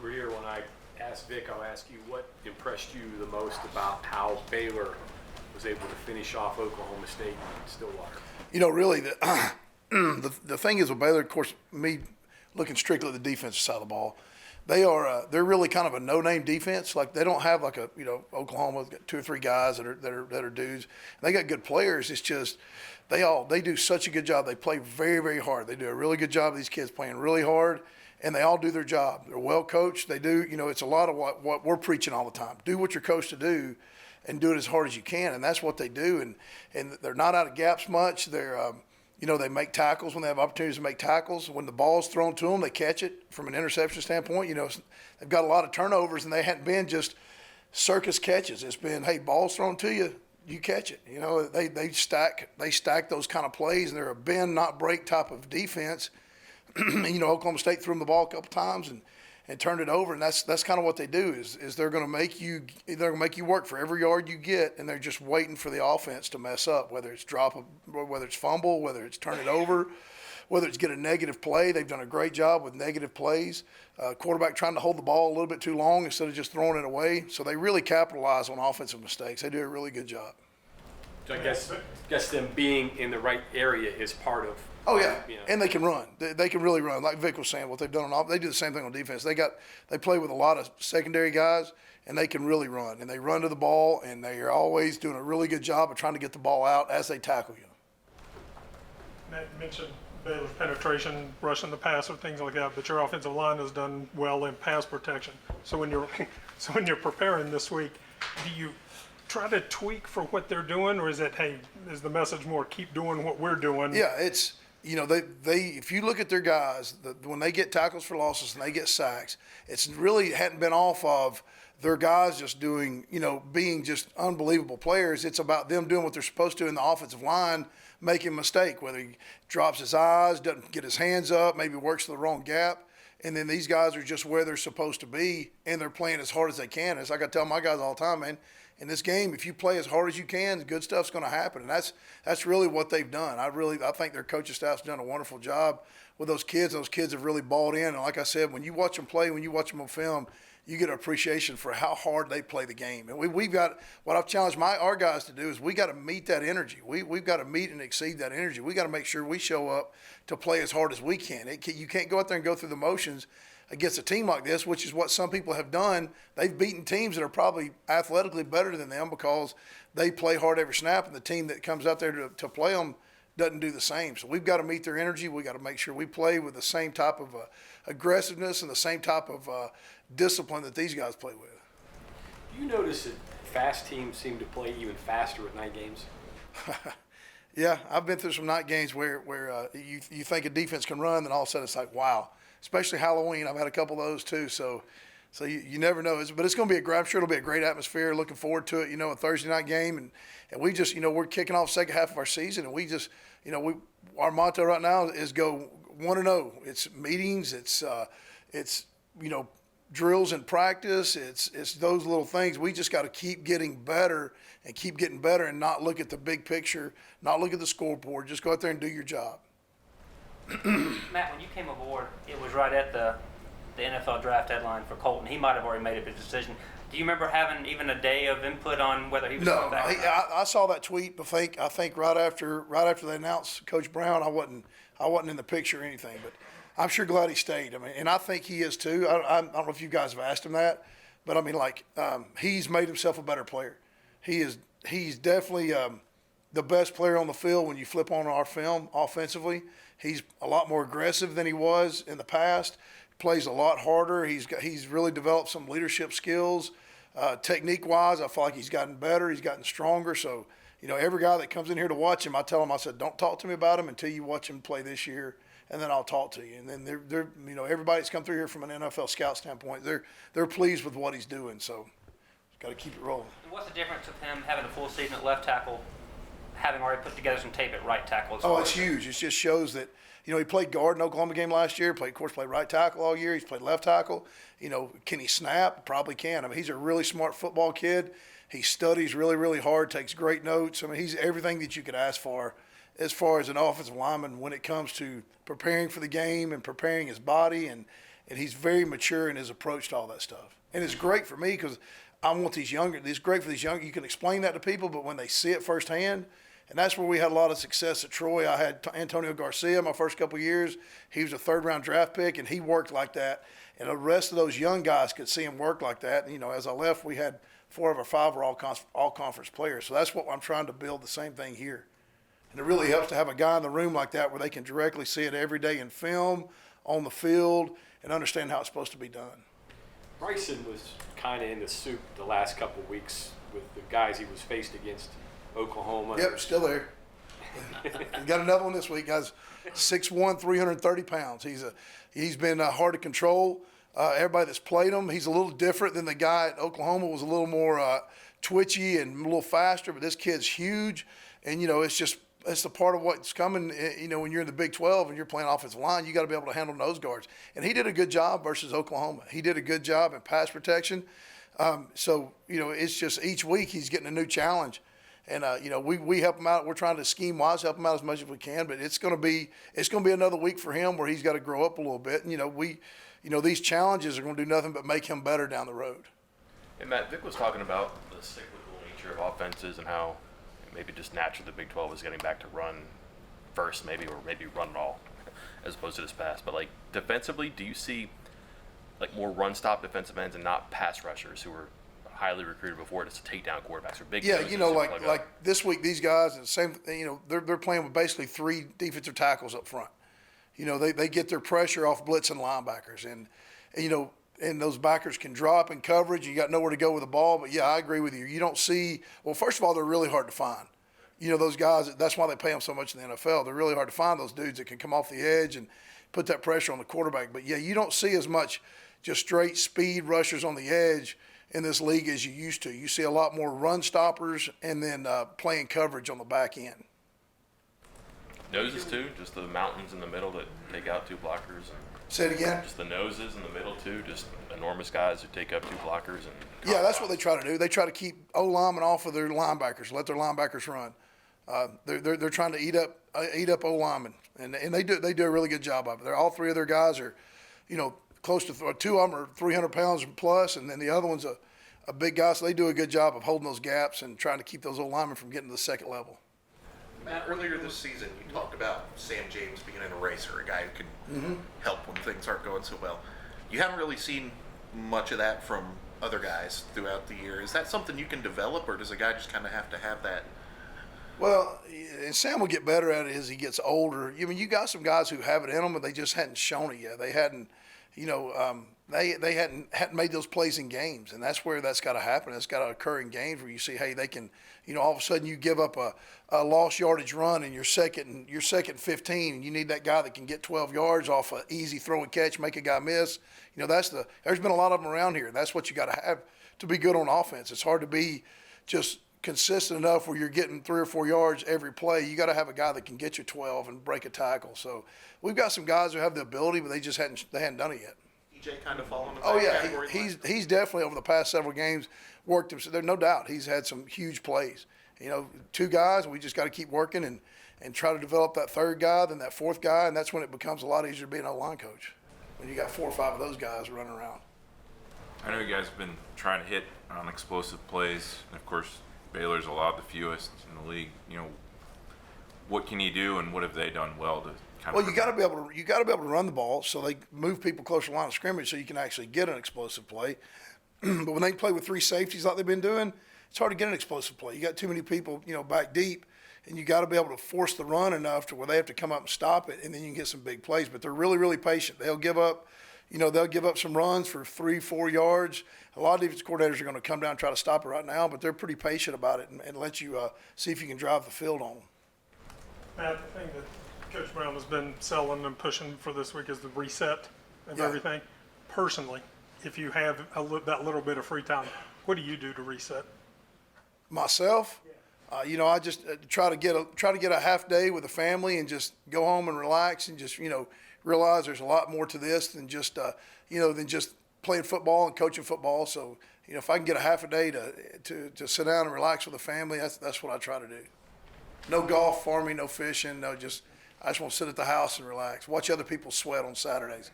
were here when I asked Vic, I'll ask you, what impressed you the most about how Baylor was able to finish off Oklahoma State in Stillwater? Really, the thing is with Baylor, of course, me looking strictly at the defensive side of the ball, they're really kind of a no-name defense. Like, they don't have like Oklahoma's got 2 or 3 guys that are dudes. They got good players. It's just they do such a good job. They play very, very hard. They do a really good job of these kids playing really hard, and they all do their job. They're well coached. They do, it's a lot of what we're preaching all the time. Do what you're coached to do, and do it as hard as you can, and that's what they do. And they're not out of gaps much. They're they make tackles when they have opportunities to make tackles. When the ball's thrown to them, they catch it from an interception standpoint. They've got a lot of turnovers, and they hadn't been just circus catches. It's been, hey, ball's thrown to you, you catch it. They stack those kind of plays, and they're a bend, not break type of defense. Oklahoma State threw them the ball a couple times and turned it over, and that's kind of what they do. Is they're going to make you work for every yard you get, and they're just waiting for the offense to mess up, whether it's whether it's fumble, whether it's turn it over, whether it's get a negative play. They've done a great job with negative plays. Quarterback trying to hold the ball a little bit too long instead of just throwing it away. So they really capitalize on offensive mistakes. They do a really good job. So I guess them being in the right area is part of. Oh yeah, and they can run. They can really run. Like Vic was saying, what they've done they do the same thing on defense. They play with a lot of secondary guys, and they can really run. And they run to the ball, and they are always doing a really good job of trying to get the ball out as they tackle you. Matt mentioned Baylor's penetration, rushing the passer, things like that. But your offensive line has done well in pass protection. So when you're preparing this week, do you try to tweak for what they're doing, or is it, hey, is the message more keep doing what we're doing? Yeah, it's. If you look at their guys, when they get tackles for losses and they get sacks, it's really hadn't been off of their guys just doing, being just unbelievable players. It's about them doing what they're supposed to in the offensive line, making a mistake, whether he drops his eyes, doesn't get his hands up, maybe works the wrong gap. And then these guys are just where they're supposed to be, and they're playing as hard as they can. It's like I tell my guys all the time, man, in this game, if you play as hard as you can, good stuff's going to happen. And that's really what they've done. I think their coaching staff's done a wonderful job with those kids. Those kids have really bought in. And like I said, when you watch them play, when you watch them on film, you get an appreciation for how hard they play the game. And we've got what I've challenged our guys to do is we got to meet that energy. We've got to meet and exceed that energy. We got to make sure we show up to play as hard as we can. You can't go out there and go through the motions against a team like this, which is what some people have done. They've beaten teams that are probably athletically better than them because they play hard every snap, and the team that comes out there to play them doesn't do the same. So we've got to meet their energy. We've got to make sure we play with the same type of aggressiveness and the same type of discipline that these guys play with. Do you notice that fast teams seem to play even faster at night games? Yeah, I've been through some night games where you think a defense can run, then all of a sudden it's like, wow. Especially Halloween, I've had a couple of those too. So you never know. But it's going to be I'm sure it'll be a great atmosphere. Looking forward to it. A Thursday night game, and we just we're kicking off the second half of our season, and we just our motto right now is go 1-0. It's meetings. It's drills and practice. It's those little things. We just got to keep getting better and not look at the big picture, not look at the scoreboard. Just go out there and do your job. Matt, when you came aboard, it was right at the NFL draft deadline for Colton. He might have already made a decision. Do you remember having even a day of input on whether he was coming back? No, I saw that tweet. I think right after they announced Coach Brown, I wasn't in the picture or anything. But I'm sure glad he stayed. And I think he is too. I don't know if you guys have asked him that, but he's made himself a better player. He's definitely the best player on the field when you flip on our film offensively. He's a lot more aggressive than he was in the past. Plays a lot harder. He's really developed some leadership skills. Technique-wise, I feel like he's gotten better. He's gotten stronger. So, every guy that comes in here to watch him, I tell him, I said, don't talk to me about him until you watch him play this year, and then I'll talk to you. And then they're everybody that's come through here from an NFL scout standpoint, they're pleased with what he's doing. So, got to keep it rolling. And what's the difference with him having a full season at left tackle, having already put together some tape at right tackle? Oh, it's huge. It just shows that, he played guard in the Oklahoma game last year, played right tackle all year. He's played left tackle. Can he snap? Probably can. He's a really smart football kid. He studies really, really hard, takes great notes. He's everything that you could ask for as far as an offensive lineman when it comes to preparing for the game and preparing his body and and he's very mature in his approach to all that stuff. And it's great for me because I want these younger. It's great for these younger. You can explain that to people, but when they see it firsthand, and that's where we had a lot of success at Troy. I had Antonio Garcia my first couple of years. He was a third-round draft pick, and he worked like that. And the rest of those young guys could see him work like that. And, as I left, we had 4 of our 5 were all conference players. So that's what I'm trying to build, the same thing here. And it really helps to have a guy in the room like that where they can directly see it every day in film, on the field, and understand how it's supposed to be done. Bryson was kind of in the soup the last couple of weeks with the guys he was faced against Oklahoma. Yep, still there. We got another one this week, guys. 6'1", 330 pounds. He's been hard to control. Everybody that's played him, he's a little different than the guy at Oklahoma. Was a little more twitchy and a little faster. But this kid's huge, and it's the part of what's coming. When you're in the Big 12 and you're playing offensive line, you got to be able to handle nose guards. And he did a good job versus Oklahoma. He did a good job in pass protection. It's just each week he's getting a new challenge. And we help him out. We're trying to scheme wise help him out as much as we can. But it's going to be another week for him where he's got to grow up a little bit. And these challenges are going to do nothing but make him better down the road. And Matt, Vic was talking about the cyclical nature of offenses and how maybe just naturally the Big 12 is getting back to run first, maybe run it all, as opposed to this pass. But defensively, do you see more run stop defensive ends and not pass rushers who are highly recruited before just to take down quarterbacks or big? Yeah, like this week, these guys, the same. They're playing with basically 3 defensive tackles up front. They get their pressure off blitzing linebackers, and those backers can drop in coverage. You got nowhere to go with the ball. But yeah, I agree with you. You don't see. Well, first of all, they're really hard to find. Those guys. That's why they pay them so much in the NFL. They're really hard to find. Those dudes that can come off the edge and put that pressure on the quarterback. But yeah, you don't see as much just straight speed rushers on the edge in this league as you used to. You see a lot more run stoppers and then playing coverage on the back end. Noses too, just the mountains in the middle that take out 2 blockers. Say it again. Just the noses in the middle too, just enormous guys who take up 2 blockers. Yeah, that's what they try to do. They try to keep O linemen off of their linebackers, let their linebackers run. They're trying to eat up O linemen, and they do a really good job of it. All 3 of their guys are, close to 2 of them are 300 pounds plus, and then the other one's a big guy. So they do a good job of holding those gaps and trying to keep those O linemen from getting to the second level. Matt, earlier this season, you talked about Sam James being an eraser, a guy who can help when things aren't going so well. You haven't really seen much of that from other guys throughout the year. Is that something you can develop, or does a guy just kind of have to have that? Well, and Sam will get better at it as he gets older. You got some guys who have it in them, but they just hadn't shown it yet. They hadn't, they hadn't made those plays in games, and that's where that's got to happen. It's got to occur in games where you see, hey, they can, all of a sudden you give up a lost yardage run and you're second and 15, and you need that guy that can get 12 yards off an easy throw and catch, make a guy miss. There's been a lot of them around here. That's what you got to have to be good on offense. It's hard to be just consistent enough where you're getting 3 or 4 yards every play. You got to have a guy that can get you 12 and break a tackle. So we've got some guys who have the ability, but they hadn't done it yet. EJ kind of falling. Oh yeah, he's definitely over the past several games worked himself. There's no doubt he's had some huge plays. 2 guys, we just got to keep working and try to develop that 3rd guy, then that 4th guy, and that's when it becomes a lot easier to be an O-line coach when you got 4 or 5 of those guys running around. I know you guys have been trying to hit on explosive plays, and of course Baylor's allowed the fewest in the league. What can you do, and what have they done well to kind of? Well, you got to be able to run the ball, so they move people closer to the line of scrimmage, so you can actually get an explosive play. But when they play with 3 safeties like they've been doing, it's hard to get an explosive play. You got too many people, back deep, and you got to be able to force the run enough to where they have to come up and stop it, and then you can get some big plays. But they're really, really patient. They'll give up some runs for 3-4 yards. A lot of defense coordinators are going to come down and try to stop it right now, but they're pretty patient about it and let you see if you can drive the field on them. Matt, the thing that Coach Brown has been selling and pushing for this week is the reset and Yeah. everything. Personally, if you have that little bit of free time, what do you do to reset? Myself, I just try to get a half day with the family and just go home and relax and just realize there's a lot more to this than just playing football and coaching football. So if I can get a half a day to sit down and relax with the family, that's what I try to do. No golf for me, no fishing, I just want to sit at the house and relax, watch other people sweat on Saturdays.